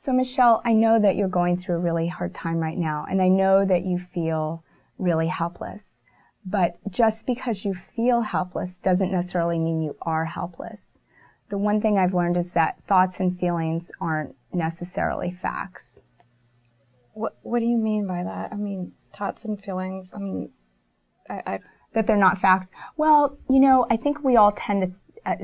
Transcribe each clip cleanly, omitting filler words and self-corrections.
So Michelle, I know that you're going through a really hard time right now, and I know that you feel really helpless. But just because you feel helpless doesn't necessarily mean you are helpless. The one thing I've learned is that thoughts and feelings aren't necessarily facts. What do you mean by that? I mean, thoughts and feelings, I mean, That they're not facts? Well, I think we all tend to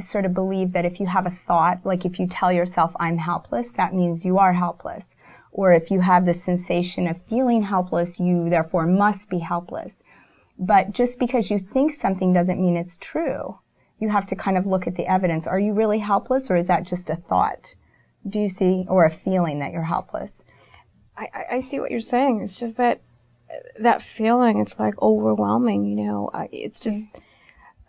sort of believe that if you have a thought, like if you tell yourself, I'm helpless, that means you are helpless. Or if you have the sensation of feeling helpless, you therefore must be helpless. But just because you think something doesn't mean it's true. You have to kind of look at the evidence. Are you really helpless, or is that just a thought? Do you see, or a feeling that you're helpless? I see what you're saying. It's just that feeling, it's like overwhelming, it's just,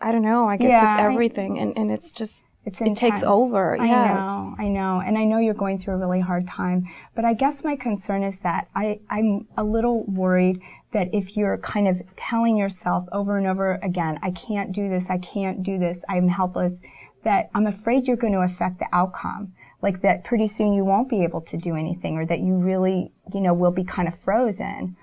I don't know, I guess it's everything, and it's just, it takes over. Yes. I know, and I know you're going through a really hard time, but I guess my concern is that I'm a little worried that if you're kind of telling yourself over and over again, I can't do this, I'm helpless, that I'm afraid you're going to affect the outcome. Like that pretty soon you won't be able to do anything, or that you really, will be kind of frozen.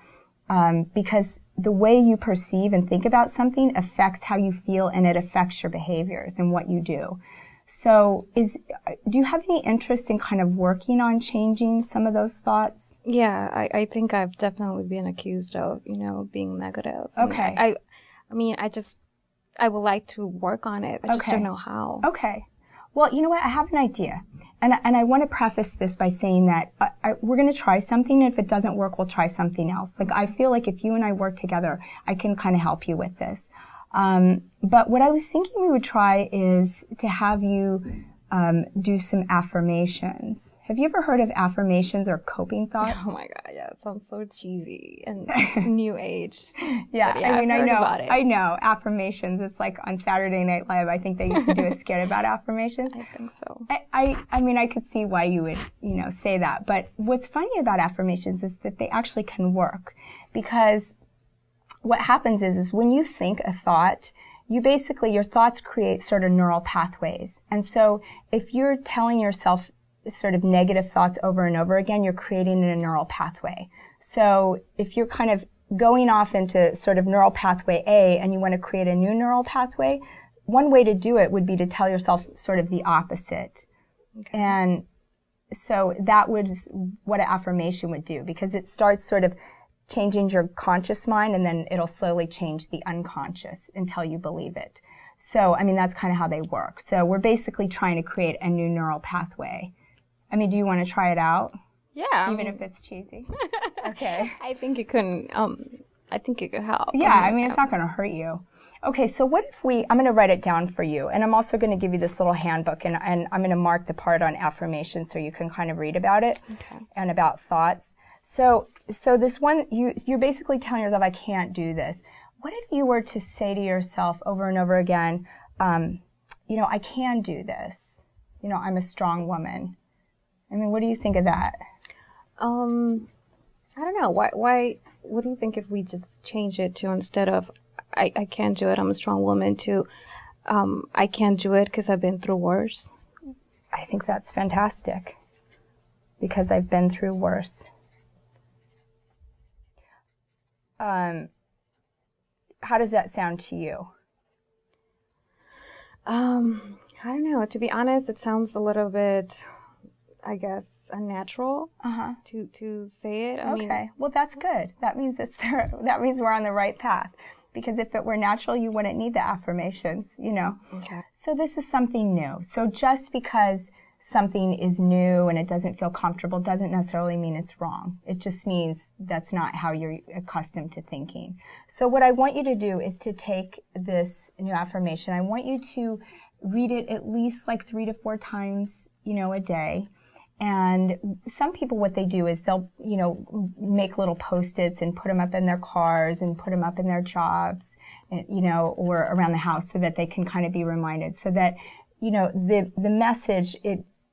Because the way you perceive and think about something affects how you feel, and it affects your behaviors and what you do. So do you have any interest in kind of working on changing some of those thoughts? Yeah, I think I've definitely been accused of, being negative. Okay. I would like to work on it. I just don't know how. Okay. Well, you know what? I have an idea. And I want to preface this by saying that we're going to try something, and if it doesn't work, we'll try something else. Like, I feel like if you and I work together, I can kind of help you with this. But what I was thinking we would try is to have you do some affirmations. Have you ever heard of affirmations or coping thoughts? Oh my God, yeah, it sounds so cheesy and new age. Yeah, I know about it. I know, affirmations. It's like on Saturday Night Live, I think they used to do a skit about affirmations. I think so. I mean, I could see why you would, say that. But what's funny about affirmations is that they actually can work, because what happens is when you think a thought, your thoughts create sort of neural pathways. And so if you're telling yourself sort of negative thoughts over and over again, you're creating a neural pathway. So if you're kind of going off into sort of neural pathway A and you want to create a new neural pathway, one way to do it would be to tell yourself sort of the opposite. Okay. And so that was what an affirmation would do, because it starts sort of changing your conscious mind, and then it'll slowly change the unconscious until you believe it. So, I mean, that's kind of how they work. So we're basically trying to create a new neural pathway. I mean, do you want to try it out? Yeah. Even if it's cheesy? Okay. I think it could help. Yeah, I mean, it's not going to hurt you. Okay, so what if I'm going to write it down for you, and I'm also going to give you this little handbook, and I'm going to mark the part on affirmation so you can kind of read about it. Okay. And about thoughts. So this one, you're basically telling yourself, I can't do this. What if you were to say to yourself over and over again, I can do this. I'm a strong woman. I mean, what do you think of that? I don't know. Why? What do you think if we just change it to, instead of I can't do it, I'm a strong woman, to I can't do it because I've been through worse? I think that's fantastic, because I've been through worse. How does that sound to you? I don't know. To be honest, it sounds a little bit, I guess, unnatural to say it. I mean, well, that's good. That means that means we're on the right path. Because if it were natural, you wouldn't need the affirmations, Okay. So this is something new. So just because something is new and it doesn't feel comfortable doesn't necessarily mean it's wrong. It just means that's not how you're accustomed to thinking. So what I want you to do is to take this new affirmation. I want you to read it at least like 3 to 4 times, a day. And some people, what they do is they'll, make little Post-its and put them up in their cars and put them up in their jobs, or around the house, so that they can kind of be reminded, so that, the message,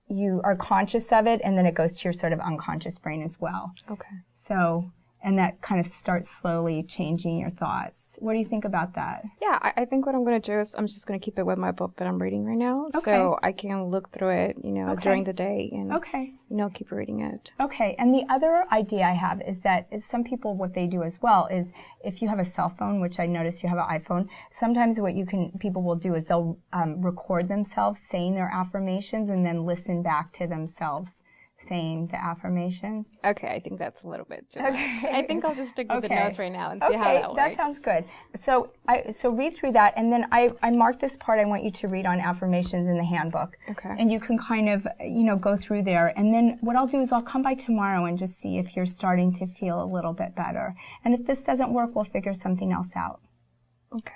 you are conscious of it, and then it goes to your sort of unconscious brain as well. Okay. So, and that kind of starts slowly changing your thoughts. What do you think about that? Yeah, I think what I'm going to do is I'm just going to keep it with my book that I'm reading right now. Okay. So I can look through it, during the day and, keep reading it. Okay. And the other idea I have is that some people, what they do as well is if you have a cell phone, which I notice you have an iPhone, sometimes what people will do is they'll record themselves saying their affirmations and then listen back to themselves saying the affirmations. Okay, I think that's a little bit too much. I think I'll just stick with the notes right now and see how that works. That sounds good. So read through that, and then I marked this part I want you to read on affirmations in the handbook. Okay. And you can kind of, go through there. And then what I'll do is I'll come by tomorrow and just see if you're starting to feel a little bit better. And if this doesn't work, we'll figure something else out. Okay.